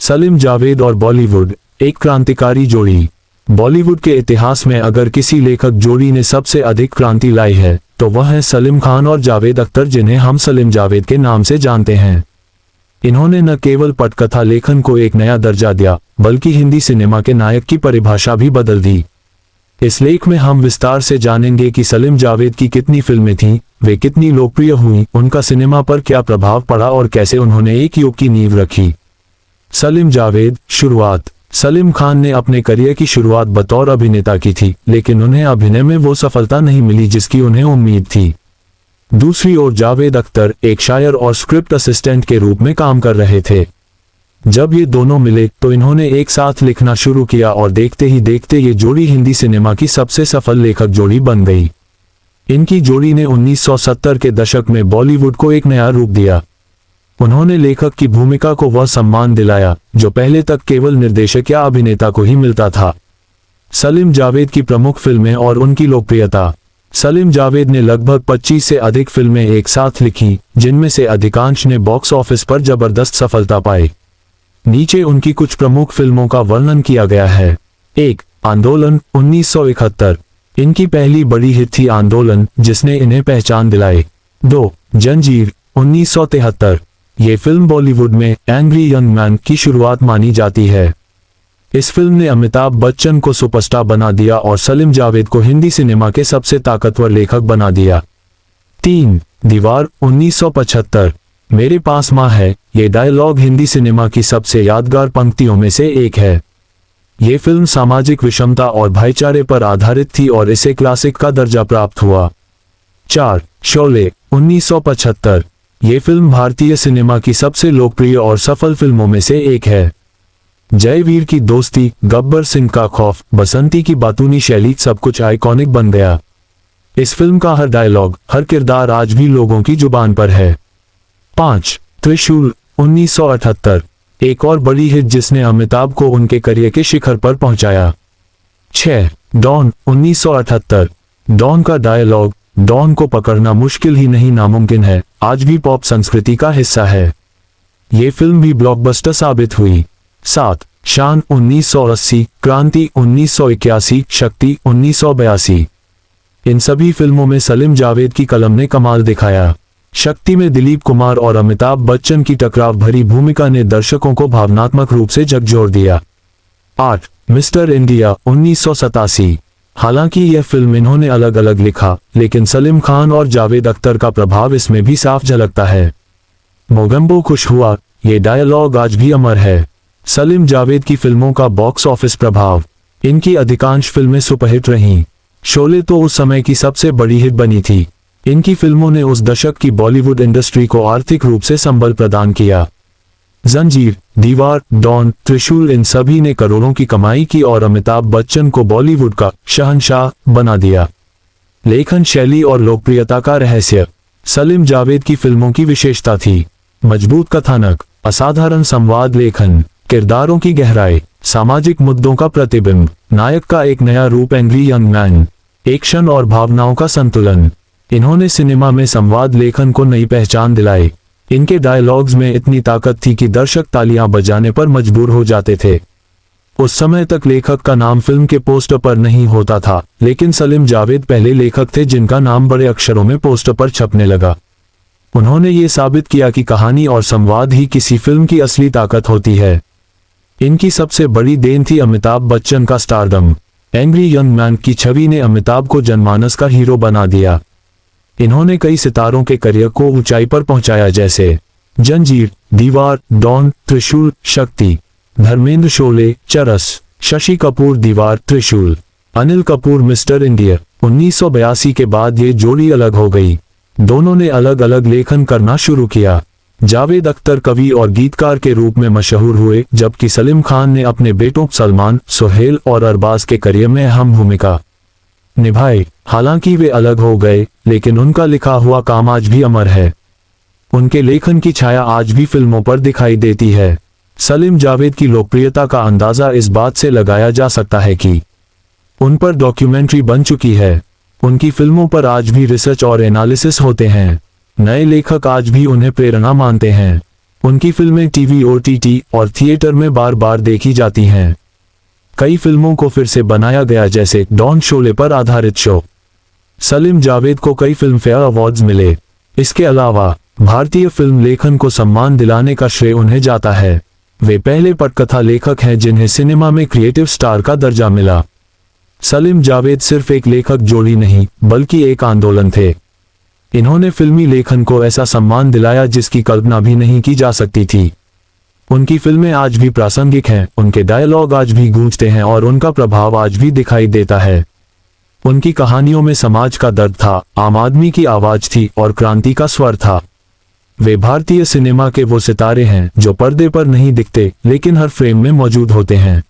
सलीम जावेद और बॉलीवुड, एक क्रांतिकारी जोड़ी। बॉलीवुड के इतिहास में अगर किसी लेखक जोड़ी ने सबसे अधिक क्रांति लाई है तो वह है सलीम खान और जावेद अख्तर, जिन्हें हम सलीम जावेद के नाम से जानते हैं। इन्होंने न केवल पटकथा लेखन को एक नया दर्जा दिया, बल्कि हिंदी सिनेमा के नायक की परिभाषा भी बदल दी। इस लेख में हम विस्तार से जानेंगे कि सलीम जावेद की कितनी फिल्में थीं, वे कितनी लोकप्रिय हुईं, उनका सिनेमा पर क्या प्रभाव पड़ा और कैसे उन्होंने एक युग की नींव रखी। सलीम जावेद, शुरुआत। सलीम खान ने अपने करियर की शुरुआत बतौर अभिनेता की थी, लेकिन उन्हें अभिनय में वो सफलता नहीं मिली जिसकी उन्हें उम्मीद थी। दूसरी ओर जावेद अख्तर एक शायर और स्क्रिप्ट असिस्टेंट के रूप में काम कर रहे थे। जब ये दोनों मिले तो इन्होंने एक साथ लिखना शुरू किया और देखते ही देखते ये जोड़ी हिंदी सिनेमा की सबसे सफल लेखक जोड़ी बन गई। इनकी जोड़ी ने 1970 के दशक में बॉलीवुड को एक नया रूप दिया। उन्होंने लेखक की भूमिका को वह सम्मान दिलाया जो पहले तक केवल निर्देशक या अभिनेता को ही मिलता था। सलीम जावेद की प्रमुख फिल्में और उनकी लोकप्रियता। सलीम जावेद ने लगभग 25 से अधिक फिल्में एक साथ लिखी, जिनमें से अधिकांश ने बॉक्स ऑफिस पर जबरदस्त सफलता पाई। नीचे उनकी कुछ प्रमुख फिल्मों का वर्णन किया गया है। 1. आंदोलन, 1971। इनकी पहली बड़ी हिट थी आंदोलन, जिसने इन्हें पहचान दिलाई। 2. जंजीर, 1973। ये फिल्म बॉलीवुड में एंग्री यंग मैन की शुरुआत मानी जाती है। इस फिल्म ने अमिताभ बच्चन को सुपरस्टार बना दिया और सलीम जावेद को हिंदी सिनेमा के सबसे ताकतवर लेखक बना दिया। 3. दीवार, 1975। मेरे पास माँ है, ये डायलॉग हिंदी सिनेमा की सबसे यादगार पंक्तियों में से एक है। ये फिल्म सामाजिक विषमता और भाईचारे पर आधारित थी और इसे क्लासिक का दर्जा प्राप्त हुआ। 4. शोले, 1975। ये फिल्म भारतीय सिनेमा की सबसे लोकप्रिय और सफल फिल्मों में से एक है। जयवीर की दोस्ती, गब्बर सिंह का खौफ, बसंती की बातूनी शैली, सब कुछ आइकॉनिक बन गया। इस फिल्म का हर डायलॉग, हर किरदार आज भी लोगों की जुबान पर है। 5. त्रिशूल, 1978। एक और बड़ी हिट जिसने अमिताभ को उनके करियर के शिखर पर पहुंचाया। 6. डॉन, 1978। डॉन का डायलॉग, डॉन को पकड़ना मुश्किल ही नहीं नामुमकिन है, आज भी पॉप संस्कृति का हिस्सा है। ये फिल्म भी ब्लॉकबस्टर साबित हुई। 7. शान, 1980। क्रांति, 1981। शक्ति, 1982। इन सभी फिल्मों में सलीम जावेद की कलम ने कमाल दिखाया। शक्ति में दिलीप कुमार और अमिताभ बच्चन की टकराव भरी भूमिका ने दर्शकों को भावनात्मक रूप से झकझोर दिया। 8. Mister India, 1987। हालांकि यह फिल्म इन्होंने अलग अलग लिखा, लेकिन सलीम खान और जावेद अख्तर का प्रभाव इसमें भी साफ झलकता है। मोगेम्बो खुश हुआ, ये डायलॉग आज भी अमर है। सलीम जावेद की फिल्मों का बॉक्स ऑफिस प्रभाव। इनकी अधिकांश फिल्में सुपरहिट रहीं। शोले तो उस समय की सबसे बड़ी हिट बनी थी। इनकी फिल्मों ने उस दशक की बॉलीवुड इंडस्ट्री को आर्थिक रूप से संबल प्रदान किया। जंजीर, दीवार, डॉन, त्रिशूल, इन सभी ने करोड़ों की कमाई की और अमिताभ बच्चन को बॉलीवुड का शहंशाह बना दिया। लेखन शैली और लोकप्रियता का रहस्य। सलीम जावेद की फिल्मों की विशेषता थी मजबूत कथानक, असाधारण संवाद लेखन, किरदारों की गहराई, सामाजिक मुद्दों का प्रतिबिंब, नायक का एक नया रूप एंग्री यंग मैन, एक्शन और भावनाओं का संतुलन। इन्होंने सिनेमा में संवाद लेखन को नई पहचान दिलाई। इनके डायलॉग्स में इतनी ताकत थी कि दर्शक तालियां बजाने पर मजबूर हो जाते थे। उस समय तक लेखक का नाम फिल्म के पोस्टर पर नहीं होता था, लेकिन सलीम जावेद पहले लेखक थे जिनका नाम बड़े अक्षरों में पोस्टर पर छपने लगा। उन्होंने ये साबित किया कि कहानी और संवाद ही किसी फिल्म की असली ताकत होती है। इनकी सबसे बड़ी देन थी अमिताभ बच्चन का स्टारडम। एंग्री यंग मैन की छवि ने अमिताभ को जनमानस का हीरो बना दिया। इन्होंने कई सितारों के करियर को ऊंचाई पर पहुंचाया, जैसे जंजीर, दीवार, डॉन, त्रिशूल, शक्ति। धर्मेंद्र शोले, चरस। शशि कपूर, दीवार, त्रिशूल। Anil Kapoor, mister India. 1982 के बाद ये जोड़ी अलग हो गई। दोनों ने अलग अलग लेखन करना शुरू किया। जावेद अख्तर कवि और गीतकार के रूप में मशहूर हुए, जबकि सलीम खान ने अपने बेटों सलमान, सुहेल और अरबाज के करियर में अहम भूमिका निभाई। हालांकि वे अलग हो गए, लेकिन उनका लिखा हुआ काम आज भी अमर है। उनके लेखन की छाया आज भी फिल्मों पर दिखाई देती है। सलीम जावेद की लोकप्रियता का अंदाजा इस बात से लगाया जा सकता है कि उन पर डॉक्यूमेंट्री बन चुकी है। उनकी फिल्मों पर आज भी रिसर्च और एनालिसिस होते हैं। नए लेखक आज भी उन्हें प्रेरणा मानते हैं। उनकी फिल्में टीवी, OTT और थिएटर में बार बार देखी जाती हैं। कई फिल्मों को फिर से बनाया गया, जैसे डॉन शोले पर आधारित शो। सलीम जावेद को कई फिल्म फेयर अवार्ड्स मिले। इसके अलावा भारतीय फिल्म लेखन को सम्मान दिलाने का श्रेय उन्हें जाता है। वे पहले पटकथा लेखक हैं जिन्हें सिनेमा में क्रिएटिव स्टार का दर्जा मिला। सलीम जावेद सिर्फ एक लेखक जोड़ी नहीं, बल्कि एक आंदोलन थे। इन्होंने फिल्मी लेखन को ऐसा सम्मान दिलाया जिसकी कल्पना भी नहीं की जा सकती थी। उनकी फिल्में आज भी प्रासंगिक हैं, उनके डायलॉग आज भी गूंजते हैं और उनका प्रभाव आज भी दिखाई देता है। उनकी कहानियों में समाज का दर्द था, आम आदमी की आवाज थी और क्रांति का स्वर था। वे भारतीय सिनेमा के वो सितारे हैं जो पर्दे पर नहीं दिखते, लेकिन हर फ्रेम में मौजूद होते हैं।